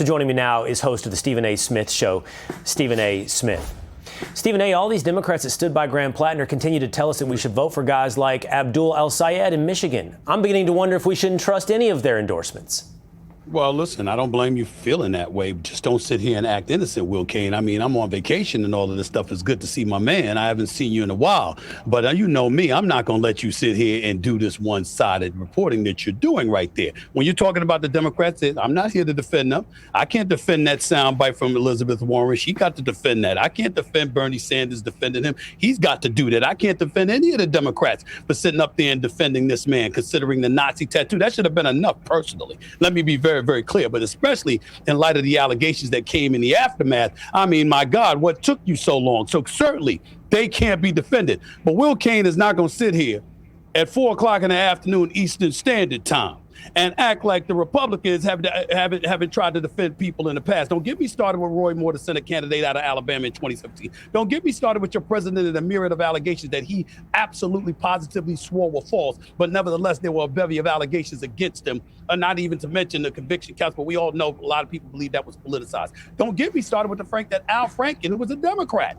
So joining me now is host of the Stephen A. Smith Show, Stephen A. Smith. Stephen A., all these Democrats that stood by Graham Platner continue to tell us that we should vote for guys like Abdul El-Sayed in Michigan. I'm beginning to wonder if we shouldn't trust any of their endorsements. Well, listen, I don't blame you feeling that way. Just don't sit here and act innocent, Will Cain. I mean, I'm on vacation and all of this stuff. It's good to see my man. I haven't seen you in a while. But you know me, I'm not going to let you sit here and do this one-sided reporting that you're doing right there. When you're talking about the Democrats, I'm not here to defend them. I can't defend that soundbite from Elizabeth Warren. She got to defend that. I can't defend Bernie Sanders defending him. He's got to do that. I can't defend any of the Democrats for sitting up there and defending this man, considering the Nazi tattoo. That should have been enough personally. Let me be very clear, but especially in light of the allegations that came in the aftermath. I mean, my God, what took you so long? So certainly they can't be defended. But Will Cain is not going to sit here at 4 o'clock in the afternoon Eastern Standard Time and act like the Republicans haven't tried to defend people in the past. Don't get me started with Roy Moore, the Senate candidate out of Alabama in 2017. Don't get me started with your president and a myriad of allegations that he absolutely positively swore were false, but nevertheless, there were a bevy of allegations against him, not even to mention the conviction counts, but we all know a lot of people believe that was politicized. Don't get me started with the fact that Al Franken, who was a Democrat,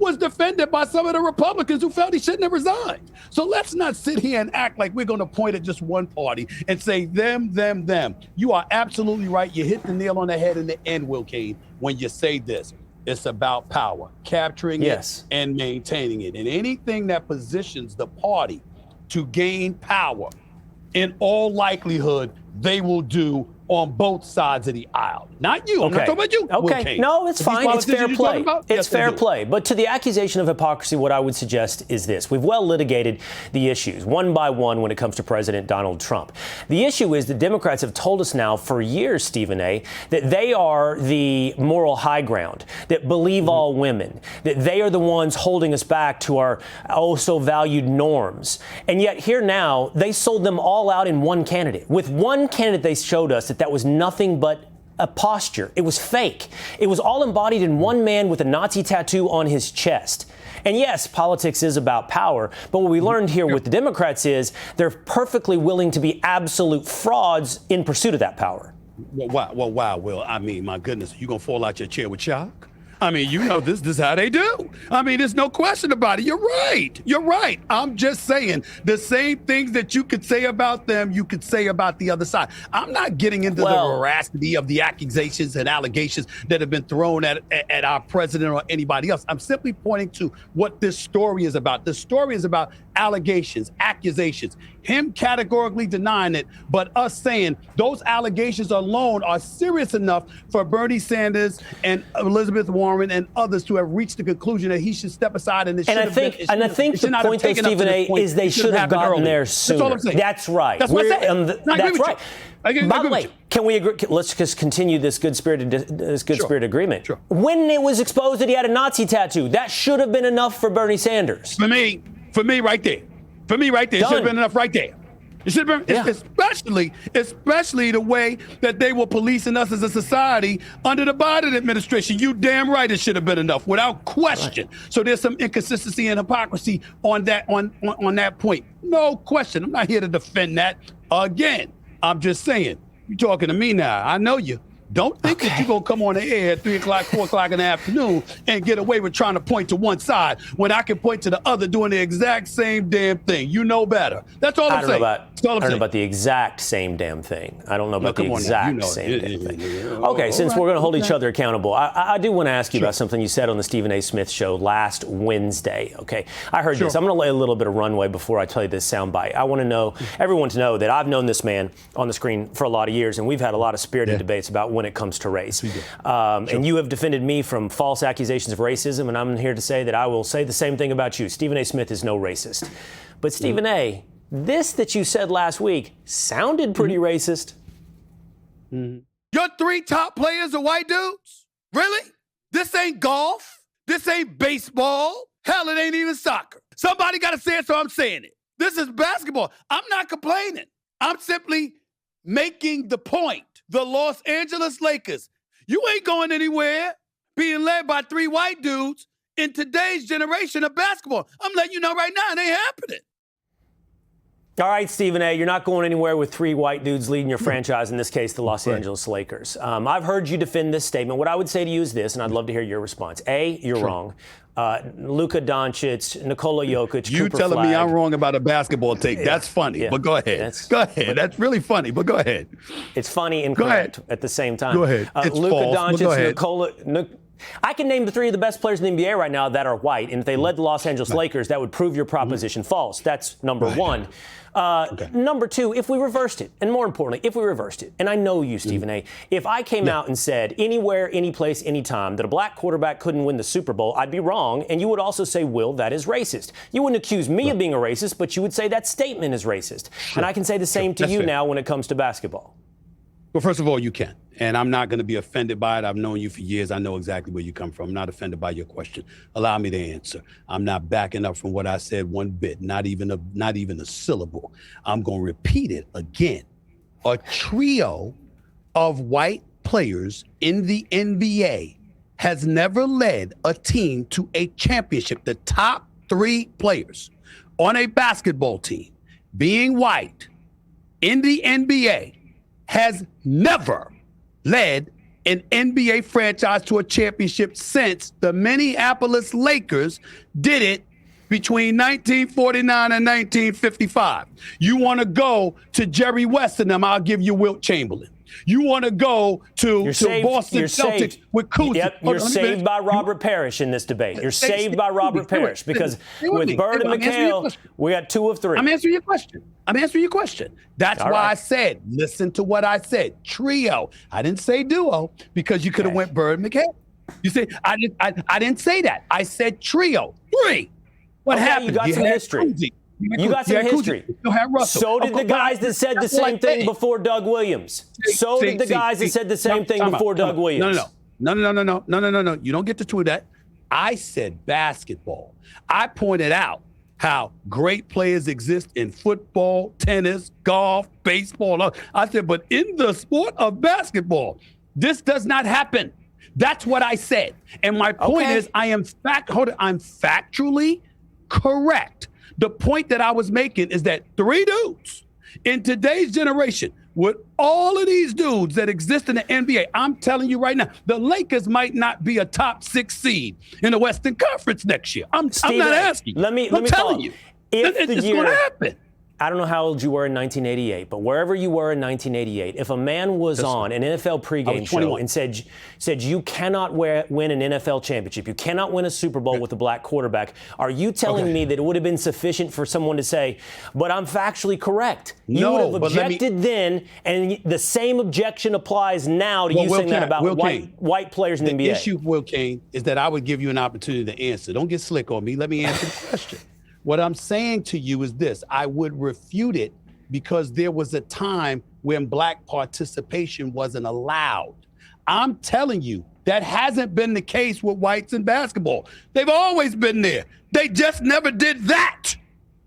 was defended by some of the Republicans who felt he shouldn't have resigned. So let's not sit here and act like we're going to point at just one party and say them. You are absolutely right. You hit the nail on the head in the end, Will Cain, when you say this. It's about power, capturing it and maintaining it. And anything that positions the party to gain power, in all likelihood, they will do on both sides of the aisle. Not you. I'm not talking about you. Okay. No, it's fine. It's fair play. It's fair play. But to the accusation of hypocrisy, what I would suggest is this. We've well litigated the issues one by one when it comes to President Donald Trump. The issue is the Democrats have told us now for years, Stephen A., that they are the moral high ground, that believe all women, that they are the ones holding us back to our oh-so-valued norms. And yet here now, they sold them all out in one candidate. With one candidate, they showed us that was nothing but a posture. It was fake. It was all embodied in one man with a Nazi tattoo on his chest. And yes, politics is about power, but what we learned here with the Democrats is they're perfectly willing to be absolute frauds in pursuit of that power. Well, wow, Will. I mean, my goodness, you gonna fall out your chair with shock? I mean, you know, this is how they do. I mean, there's no question about it. You're right. You're right. I'm just saying the same things that you could say about them, you could say about the other side. I'm not getting into the veracity of the accusations and allegations that have been thrown at our president or anybody else. I'm simply pointing to what this story is about. The story is about allegations, accusations, him categorically denying it, but us saying those allegations alone are serious enough for Bernie Sanders and Elizabeth Warren and others to have reached the conclusion that he should step aside. And I think the point, though, Stephen A., is they should have gotten there sooner. That's all I'm saying. That's right. That's what I'm saying. That's right. By the way, can we agree? Let's just continue this good-spirited agreement. Sure. When it was exposed that he had a Nazi tattoo, that should have been enough for Bernie Sanders. For me, right there. It should have been enough right there. It should have been, especially the way that they were policing us as a society under the Biden administration. You damn right it should have been enough, without question. Right. So there's some inconsistency and hypocrisy on that point. No question. I'm not here to defend that. Again, I'm just saying, you're talking to me now. I know you. Don't think that you're going to come on the air at 3 o'clock, 4 o'clock in the afternoon and get away with trying to point to one side when I can point to the other doing the exact same damn thing. You know better. That's all I'm saying. I don't know about the exact same damn thing. I don't know about the exact same damn thing. Okay, since we're going to hold each other accountable, I do want to ask you about something you said on the Stephen A. Smith Show last Wednesday. Okay, I heard this. I'm going to lay a little bit of runway before I tell you this soundbite. I want to know, everyone to know that I've known this man on the screen for a lot of years, and we've had a lot of spirited debates about when it comes to race. And you have defended me from false accusations of racism, and I'm here to say that I will say the same thing about you. Stephen A. Smith is no racist. But Stephen A., this that you said last week sounded pretty racist. Your 3 top players are white dudes? Really? This ain't golf. This ain't baseball. Hell, it ain't even soccer. Somebody got to say it, so I'm saying it. This is basketball. I'm not complaining. I'm simply making the point. The Los Angeles Lakers, you ain't going anywhere being led by 3 white dudes in today's generation of basketball. I'm letting you know right now, it ain't happening. All right, Stephen A., you're not going anywhere with three white dudes leading your franchise, in this case, the Los Angeles Lakers. I've heard you defend this statement. What I would say to you is this, and I'd love to hear your response. A, you're wrong. Luka Doncic, Nikola Jokic, You Cooper telling Flag. me I'm wrong about a basketball take. That's funny, but go ahead. Go ahead. That's really funny, but go ahead. It's funny and correct at the same time. Go ahead. It's Luka false, Doncic, go ahead. Nikola... I can name the three of the best players in the NBA right now that are white, and if they led the Los Angeles Lakers, that would prove your proposition false. That's number one. Number two, if we reversed it, and more importantly, if we reversed it, and I know you, Stephen A., if I came out and said anywhere, any place, anytime that a black quarterback couldn't win the Super Bowl, I'd be wrong, and you would also say, Will, that is racist. You wouldn't accuse me of being a racist, but you would say that statement is racist. And I can say the same to you now when it comes to basketball. Well, first of all, you can. And I'm not going to be offended by it. I've known you for years. I know exactly where you come from. I'm not offended by your question. Allow me to answer. I'm not backing up from what I said one bit, not even a syllable. I'm going to repeat it again. A trio of white players in the NBA has never led a team to a championship. The top three players on a basketball team being white in the NBA has never led an NBA franchise to a championship since the Minneapolis Lakers did it between 1949 and 1955. You want to go to Jerry West and them, I'll give you Wilt Chamberlain. You want to go to Boston Celtics with Kuzma. Yep, you're saved by Robert Parrish in this debate. You're saved by Robert Parrish because with Bird and McHale, we got 2 of 3. I'm answering your question. That's why I said, listen to what I said. Trio. I didn't say duo because you could have went Bird and McHale. You say I didn't say that. I said trio. 3. What happened? You got some history. You got some history. So did the guys that said the same thing before Doug Williams. So did the guys that said the same thing before Doug Williams. No. You don't get to do that. I said basketball. I pointed out how great players exist in football, tennis, golf, baseball. I said, but in the sport of basketball, this does not happen. That's what I said. And my point is, I'm factually correct. The point that I was making is that 3 dudes in today's generation, with all of these dudes that exist in the NBA, I'm telling you right now, the Lakers might not be a top 6 seed in the Western Conference next year. I'm not asking you. I'm telling you. It's going to happen. I don't know how old you were in 1988, but wherever you were in 1988, if a man was on an NFL pregame show and said you cannot win an NFL championship, you cannot win a Super Bowl with a black quarterback, are you telling me that it would have been sufficient for someone to say, but I'm factually correct? You would have objected then, and the same objection applies now to you saying that about white players in the NBA. The issue, Will Cain, is that I would give you an opportunity to answer. Don't get slick on me. Let me answer the question. What I'm saying to you is this. I would refute it because there was a time when black participation wasn't allowed. I'm telling you, that hasn't been the case with whites in basketball. They've always been there. They just never did that.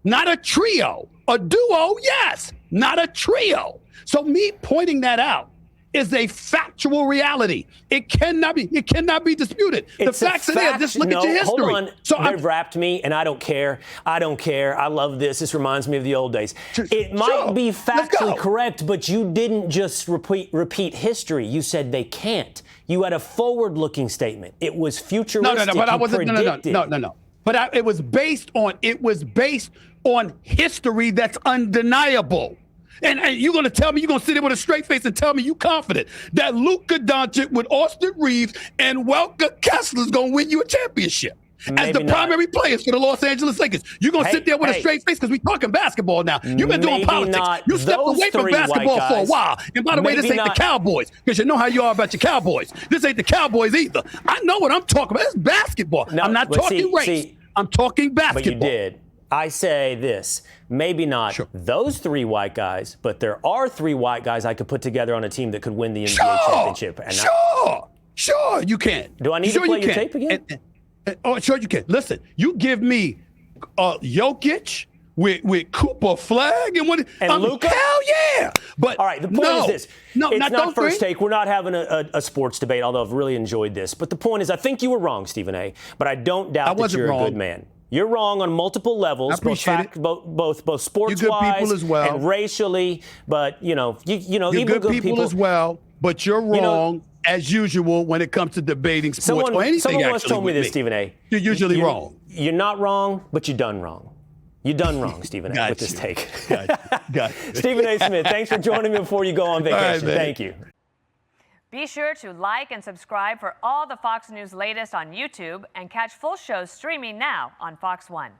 Not a trio. A duo, yes. Not a trio. So me pointing that out is a factual reality. It cannot be disputed. The facts are there. Just look at your history. Hold on. So they've wrapped me, and I don't care. I love this. This reminds me of the old days. It might be factually correct, but you didn't just repeat history. You said they can't. You had a forward-looking statement. It was futuristic. No. But I wasn't. No. But it was based on history that's undeniable. And you're going to tell me, you're going to sit there with a straight face and tell me you confident that Luka Doncic with Austin Reeves and Welker Kessler is going to win you a championship as the primary players for the Los Angeles Lakers. You're going to sit there with a straight face because we're talking basketball now. You've been doing politics. You stepped away from basketball for a while. And by the way, this ain't the Cowboys, because you know how you are about your Cowboys. This ain't the Cowboys either. I know what I'm talking about. It's basketball. I'm not talking race. I'm talking basketball. But you did. I say this, maybe not those 3 white guys, but there are 3 white guys I could put together on a team that could win the NBA championship. And sure, you can. Do I need to play your tape again? Sure you can. Listen, you give me Jokic with Cooper Flag and Luka? Hell yeah. But all right, the point is this. It's not first take. We're not having a sports debate, although I've really enjoyed this. But the point is, I think you were wrong, Stephen A., but I don't doubt that you're a good man. You're wrong on multiple levels, both sports-wise well. and racially. But you're even good people as well. But you're wrong as usual when it comes to debating sports or anything. Someone once told me this, Stephen A. You're usually wrong. You're not wrong, but you're done wrong. You're done wrong, Stephen A. with this take. Got you. Stephen A. Smith, thanks for joining me before you go on vacation. Right, thank you. Be sure to like and subscribe for all the Fox News latest on YouTube and catch full shows streaming now on Fox One.